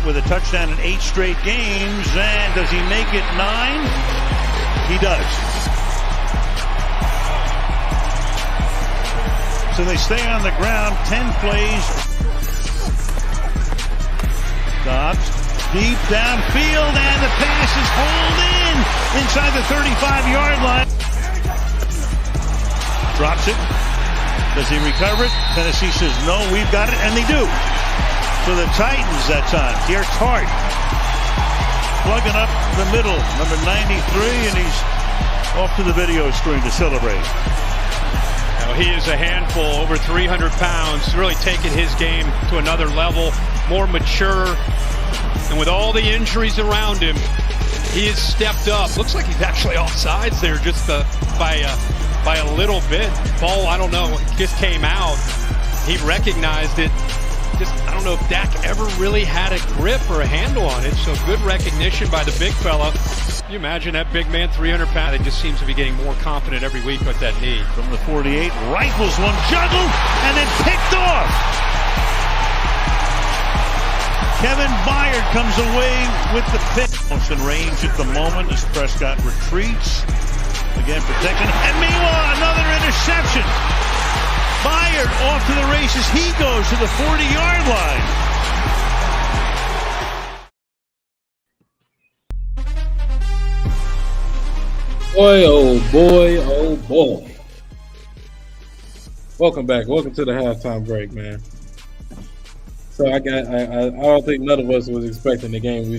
with a touchdown in 8 straight games. And does he make it 9? He does. So they stay on the ground, 10 plays. Dobbs deep downfield, and the pass is hauled in inside the 35-yard line. Drops it. Does he recover it? Tennessee says, no, we've got it, and they do. So the Titans that time. Here's Hart plugging up the middle, number 93, and he's off to the video screen to celebrate. Now he is a handful, over 300 pounds, really taking his game to another level, more mature, and with all the injuries around him, he has stepped up. Looks like he's actually off sides there just by a little bit. Ball, I don't know, just came out. He recognized it. I don't know if Dak ever really had a grip or a handle on it, so good recognition by the big fella. Can you imagine that big man, 300 pounds? It just seems to be getting more confident every week with that knee. From the 48, rifles one, juggled, and then picked off. Kevin Byard comes away with the pick. Almost in range at the moment as Prescott retreats. Again protecting, and meanwhile another interception. Byard off to the races. He goes to the 40-yard line. Boy, oh boy, oh boy. Welcome back. Welcome to the halftime break, man. So I don't think none of us was expecting the game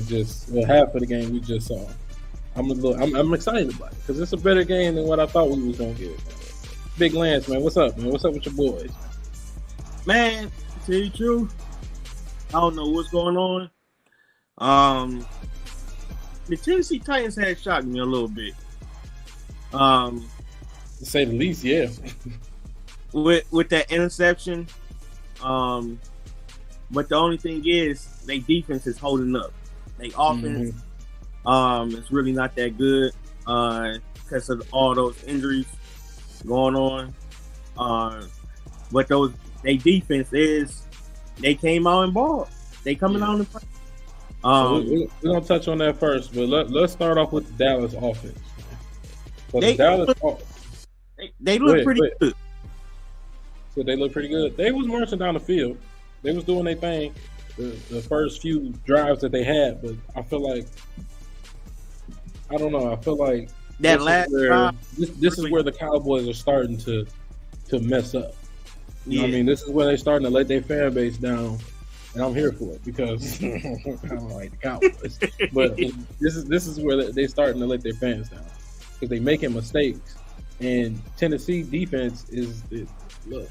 half of the game we just saw. I'm excited about it because it's a better game than what I thought we was gonna get. Man. Big Lance, man, what's up, man? What's up with your boys? Man, to tell you the truth, I don't know what's going on. The Tennessee Titans had shocked me a little bit. To say the least, yeah. with that interception. But the only thing is, their defense is holding up. Their offense, it's really not that good because of all those injuries going on. But their defense they came out and balled. They coming out and play. So we're gonna touch on that first, but let's start off with the Dallas offense. So they look pretty good. So they look pretty good. They was marching down the field. They was doing their thing the first few drives that they had, but I feel like that last drive, this is where the Cowboys are starting to mess up. You know what I mean? This is where they're starting to let their fan base down, and I'm here for it because I don't like the Cowboys. But this is where they're starting to let their fans down because they're making mistakes, and Tennessee defense look.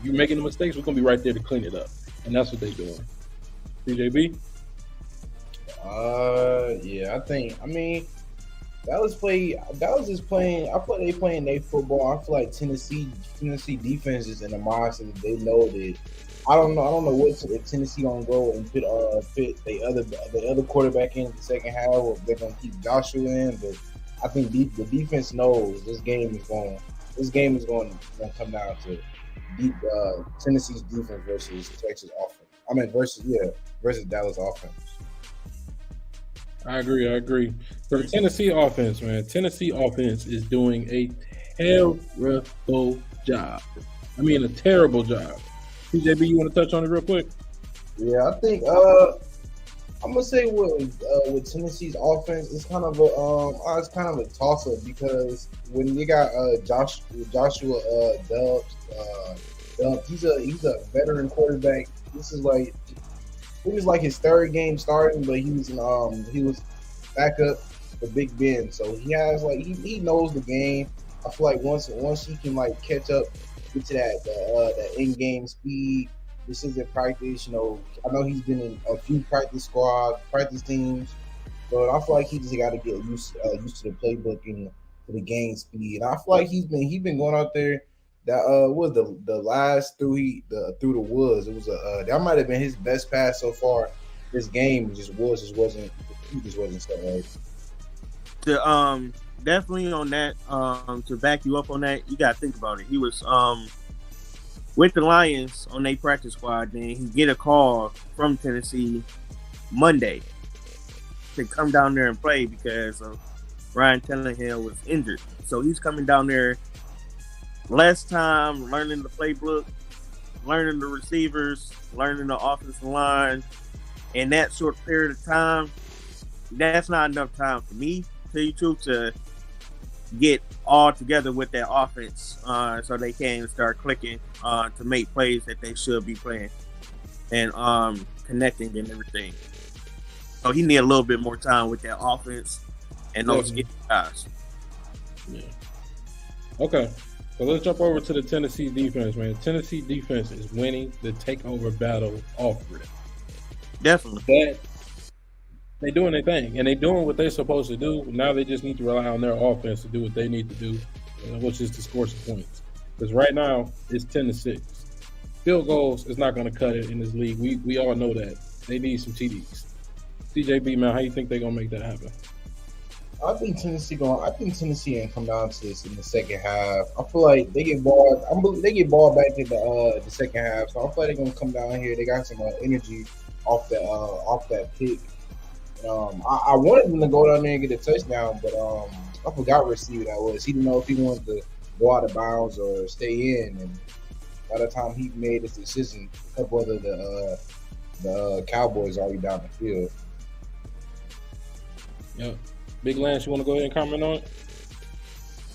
You're making the mistakes, we're gonna be right there to clean it up, and that's what they're doing. CJB? Yeah, I mean, Dallas is playing. I feel like they playing their football. I feel like Tennessee defense is in the mindset that they know that. I don't know what if Tennessee gonna go and put the other quarterback in the second half, or if they're gonna keep Joshua in. But I think the defense knows this game is going to come down to Tennessee's defense versus Texas offense. Versus Dallas offense. I agree. For the Tennessee offense, man, Tennessee offense is doing a terrible job. I mean, a terrible job. CJB, you want to touch on it real quick? Yeah, I think I'm gonna say with Tennessee's offense, it's kind of a toss up because when you got Joshua Dobbs, he's a veteran quarterback. This is like his third game starting, but he was backup for Big Ben, so he has he knows the game. I feel like once he can catch up, get to that in game speed. This isn't practice, I know he's been in a few practice teams, but I feel like he just got to get used to the playbook and to the game speed. And I feel like he's been going out there. That was the last through the woods. It was that might have been his best pass so far. This game he just wasn't so right. To definitely on that, to back you up on that, you gotta think about it. He was with the Lions on their practice squad, then he get a call from Tennessee Monday to come down there and play because Ryan Tannehill was injured. So he's coming down there less time, learning the playbook, learning the receivers, learning the offensive line. In that short period of time, that's not enough time for me, to tell you the truth, to get all together with that offense so they can start clicking to make plays that they should be playing and connecting and everything. So he need a little bit more time with that offense and those guys. Yeah. Okay. So let's jump over to the Tennessee defense, man. Tennessee defense is winning the takeover battle off rip. Definitely. They're doing their thing, and they're doing what they're supposed to do. Now they just need to rely on their offense to do what they need to do, which is to score some points. Because right now, it's 10-6. Field goals is not going to cut it in this league. We all know that. They need some TDs. CJB, man, how you think they're going to make that happen? I think Tennessee gonna come down to this in the second half. I feel like they get ball. They get ball back in the second half. So I feel like they're gonna come down here. They got some energy off that pick. I wanted them to go down there and get a touchdown, but I forgot what receiver that was. He didn't know if he wanted to go out of bounds or stay in. And by the time he made his decision, a couple of the Cowboys already down the field. Yep. Big Lance, you want to go ahead and comment on it?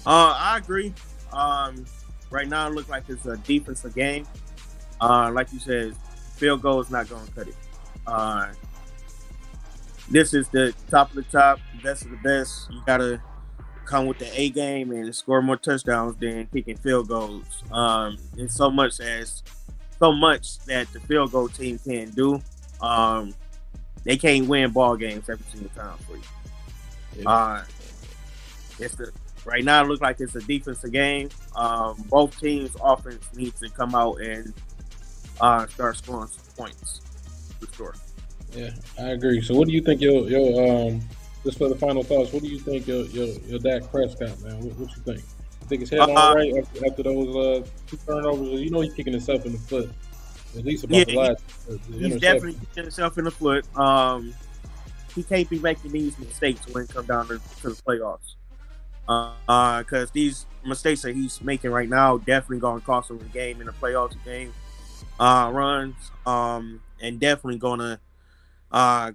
I agree. Right now, it looks like it's a defensive game. Like you said, field goal is not going to cut it. This is the top of the top, best of the best. You got to come with the A game and score more touchdowns than kicking field goals. It's so much that the field goal team can do. They can't win ball games every single time for you. Yeah. Right now it looks like it's a defensive game. Both teams' offense needs to come out and start scoring some points for sure. Yeah, I agree. So what do you think your just for the final thoughts, what do you think your Dak Prescott, man? What you think? You think it's head on right after those 2 turnovers? You know he's kicking himself in the foot. At least about the last. He's definitely kicking himself in the foot. He can't be making these mistakes when it comes down to the playoffs. Because these mistakes that he's making right now definitely going to cost him the game in the playoffs game runs, and definitely going to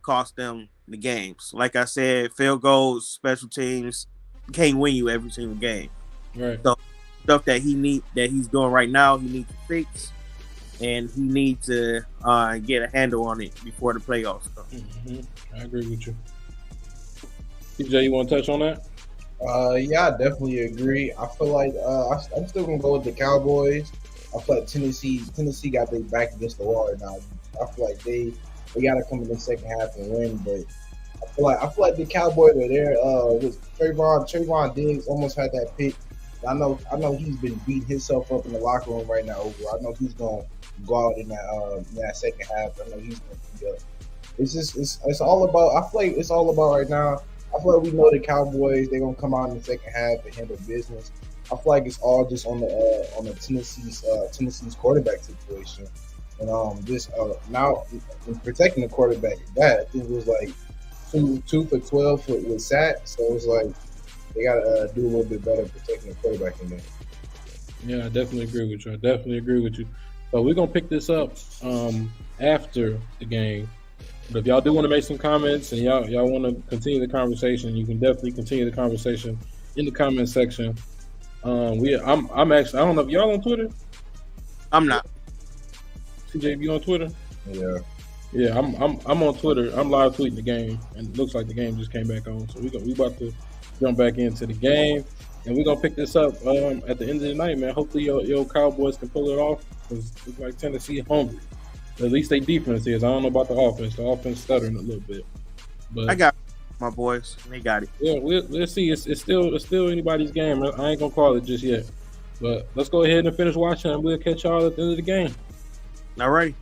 cost them the games. Like I said, field goals, special teams can't win you every single game. Right. So stuff that he's doing right now, he needs to fix. And he needs to get a handle on it before the playoffs come. Mm-hmm. I agree with you. TJ, you want to touch on that? Yeah, I definitely agree. I feel like I'm still gonna go with the Cowboys. I feel like Tennessee got their back against the wall right now. I feel like they gotta come in the second half and win. But I feel like the Cowboys are there. With Trayvon Diggs almost had that pick. I know he's been beating himself up in the locker room right now. I know he's gonna go out in that second half. I know he's gonna be up. It's all about. I feel like it's all about right now. I feel like we know the Cowboys. They're gonna come out in the second half and handle business. I feel like it's all just on the Tennessee's quarterback situation, and just now in protecting the quarterback. I think it was like 2 for 12 with sacks. So it's like they gotta do a little bit better protecting the quarterback in there. Yeah, I definitely agree with you. So we're gonna pick this up after the game. But if y'all do want to make some comments and y'all want to continue the conversation, you can definitely continue the conversation in the comment section. I'm actually, I don't know if y'all on Twitter. I'm not. CJ, you on Twitter? Yeah. Yeah, I'm on Twitter. I'm live tweeting the game, and it looks like the game just came back on. So we about to jump back into the game, and we're gonna pick this up at the end of the night, man. Hopefully your Cowboys can pull it off, because it's like Tennessee hungry. At least they defense is. I don't know about the offense. The offense stuttering a little bit, but I got my boys. They got it. Yeah, we'll see. It's still anybody's game. I ain't gonna call it just yet, but let's go ahead and finish watching, and we'll catch y'all at the end of the game. All right.